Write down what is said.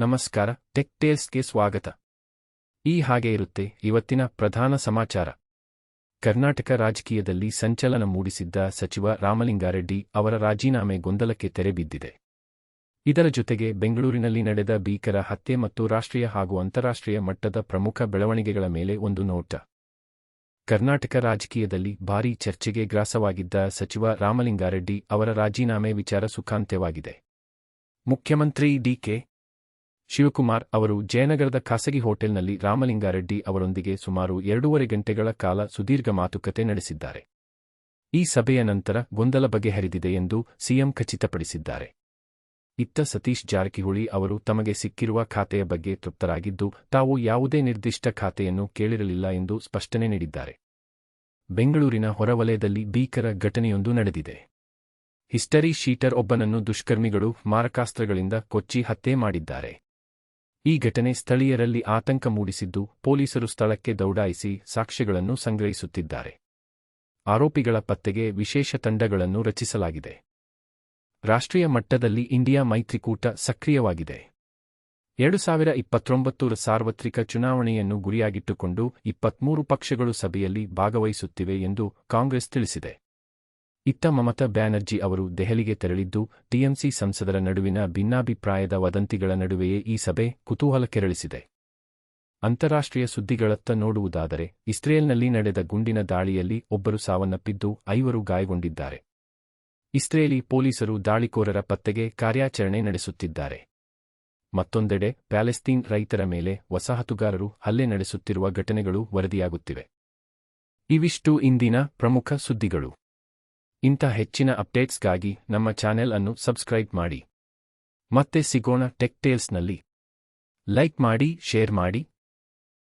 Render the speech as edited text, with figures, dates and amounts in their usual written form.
ನಮಸ್ಕಾರ, ಟೆಕ್ ಟೇಲ್ಸ್ಗೆ ಸ್ವಾಗತ. ಈ ಹಾಗೆ ಇರುತ್ತೆ ಇವತ್ತಿನ ಪ್ರಧಾನ ಸಮಾಚಾರ. ಕರ್ನಾಟಕ ರಾಜಕೀಯದಲ್ಲಿ ಸಂಚಲನ ಮೂಡಿಸಿದ್ದ ಸಚಿವ ರಾಮಲಿಂಗಾರೆಡ್ಡಿ ಅವರ ರಾಜೀನಾಮೆ ಗೊಂದಲಕ್ಕೆ ತೆರೆ ಬಿದ್ದಿದೆ. ಇದರ ಜೊತೆಗೆ ಬೆಂಗಳೂರಿನಲ್ಲಿ ನಡೆದ ಭೀಕರ ಹತ್ಯೆ ಮತ್ತು ರಾಷ್ಟ್ರೀಯ ಹಾಗೂ ಅಂತಾರಾಷ್ಟ್ರೀಯ ಮಟ್ಟದ ಪ್ರಮುಖ ಬೆಳವಣಿಗೆಗಳ ಮೇಲೆ ಒಂದು ನೋಟ. ಕರ್ನಾಟಕ ರಾಜಕೀಯದಲ್ಲಿ ಭಾರೀ ಚರ್ಚೆಗೆ ಗ್ರಾಸವಾಗಿದ್ದ ಸಚಿವ ರಾಮಲಿಂಗಾರೆಡ್ಡಿ ಅವರ ರಾಜೀನಾಮೆ ವಿಚಾರ ಸುಖಾಂತ್ಯವಾಗಿದೆ. ಮುಖ್ಯಮಂತ್ರಿ ಡಿ.ಕೆ. ಶಿವಕುಮಾರ್ ಅವರು ಜಯನಗರದ ಖಾಸಗಿ ಹೋಟೆಲ್ನಲ್ಲಿ ರಾಮಲಿಂಗಾರೆಡ್ಡಿ ಅವರೊಂದಿಗೆ ಸುಮಾರು 2.5 ಗಂಟೆಗಳ ಕಾಲ ಸುದೀರ್ಘ ಮಾತುಕತೆ ನಡೆಸಿದ್ದಾರೆ. ಈ ಸಭೆಯ ನಂತರ ಗೊಂದಲ ಬಗೆಹರಿದಿದೆ ಎಂದು ಸಿಎಂ ಖಚಿತಪಡಿಸಿದ್ದಾರೆ. ಇತ್ತ ಸತೀಶ್ ಜಾರಕಿಹೊಳಿ ಅವರು ತಮಗೆ ಸಿಕ್ಕಿರುವ ಖಾತೆಯ ಬಗ್ಗೆ ತೃಪ್ತರಾಗಿದ್ದು, ತಾವು ಯಾವುದೇ ನಿರ್ದಿಷ್ಟ ಖಾತೆಯನ್ನು ಕೇಳಿರಲಿಲ್ಲ ಎಂದು ಸ್ಪಷ್ಟನೆ ನೀಡಿದ್ದಾರೆ. ಬೆಂಗಳೂರಿನ ಹೊರವಲಯದಲ್ಲಿ ಭೀಕರ ಘಟನೆಯೊಂದು ನಡೆದಿದೆ. ಹಿಸ್ಟರಿ ಶೀಟರ್ ಒಬ್ಬನನ್ನು ದುಷ್ಕರ್ಮಿಗಳು ಮಾರಕಾಸ್ತ್ರಗಳಿಂದ ಕೊಚ್ಚಿ ಹತ್ಯೆ ಮಾಡಿದ್ದಾರೆ. ಈ ಘಟನೆ ಸ್ಥಳೀಯರಲ್ಲಿ ಆತಂಕ ಮೂಡಿಸಿದ್ದು, ಪೊಲೀಸರು ಸ್ಥಳಕ್ಕೆ ದೌಡಾಯಿಸಿ ಸಾಕ್ಷ್ಯಗಳನ್ನು ಸಂಗ್ರಹಿಸುತ್ತಿದ್ದಾರೆ. ಆರೋಪಿಗಳ ಪತ್ತೆಗೆ ವಿಶೇಷ ತಂಡಗಳನ್ನು ರಚಿಸಲಾಗಿದೆ. ರಾಷ್ಟ್ರೀಯ ಮಟ್ಟದಲ್ಲಿ ಇಂಡಿಯಾ ಮೈತ್ರಿಕೂಟ ಸಕ್ರಿಯವಾಗಿದೆ. 2029 ಸಾರ್ವತ್ರಿಕ ಚುನಾವಣೆಯನ್ನು ಗುರಿಯಾಗಿಟ್ಟುಕೊಂಡು 23 ಪಕ್ಷಗಳು ಸಭೆಯಲ್ಲಿ ಭಾಗವಹಿಸುತ್ತಿವೆ ಎಂದು ಕಾಂಗ್ರೆಸ್ ತಿಳಿಸಿದೆ. ಇತ್ತ ಮಮತಾ ಬ್ಯಾನರ್ಜಿ ಅವರು ದೆಹಲಿಗೆ ತೆರಳಿದ್ದು, ಟಿಎಂಸಿ ಸಂಸದರ ನಡುವಿನ ಭಿನ್ನಾಭಿಪ್ರಾಯದ ವದಂತಿಗಳ ನಡುವೆಯೇ ಈ ಸಭೆ ಕುತೂಹಲ ಕೆರಳಿಸಿದೆ. ಅಂತಾರಾಷ್ಟ್ರೀಯ ಸುದ್ದಿಗಳತ್ತ ನೋಡುವುದಾದರೆ, ಇಸ್ರೇಲ್ನಲ್ಲಿ ನಡೆದ ಗುಂಡಿನ ದಾಳಿಯಲ್ಲಿ ಒಬ್ಬರು ಸಾವನ್ನಪ್ಪಿದ್ದು 5 ಗಾಯಗೊಂಡಿದ್ದಾರೆ. ಇಸ್ರೇಲಿ ಪೊಲೀಸರು ದಾಳಿಕೋರರ ಪತ್ತೆಗೆ ಕಾರ್ಯಾಚರಣೆ ನಡೆಸುತ್ತಿದ್ದಾರೆ. ಮತ್ತೊಂದೆಡೆ ಪ್ಯಾಲೆಸ್ತೀನ್ ರೈತರ ಮೇಲೆ ವಸಾಹತುಗಾರರು ಹಲ್ಲೆ ನಡೆಸುತ್ತಿರುವ ಘಟನೆಗಳು ವರದಿಯಾಗುತ್ತಿವೆ. ಇವಿಷ್ಟು ಇಂದಿನ ಪ್ರಮುಖ ಸುದ್ದಿಗಳು. ಇಂಥ ಹೆಚ್ಚಿನ ಅಪ್ಡೇಟ್ಸ್ಗಾಗಿ ನಮ್ಮ ಚಾನೆಲ್ ಅನ್ನು ಸಬ್ಸ್ಕ್ರೈಬ್ ಮಾಡಿ. ಮತ್ತೆ ಸಿಗೋಣ ಟೆಕ್ ಟೇಲ್ಸ್ನಲ್ಲಿ. ಲೈಕ್ ಮಾಡಿ, ಶೇರ್ ಮಾಡಿ.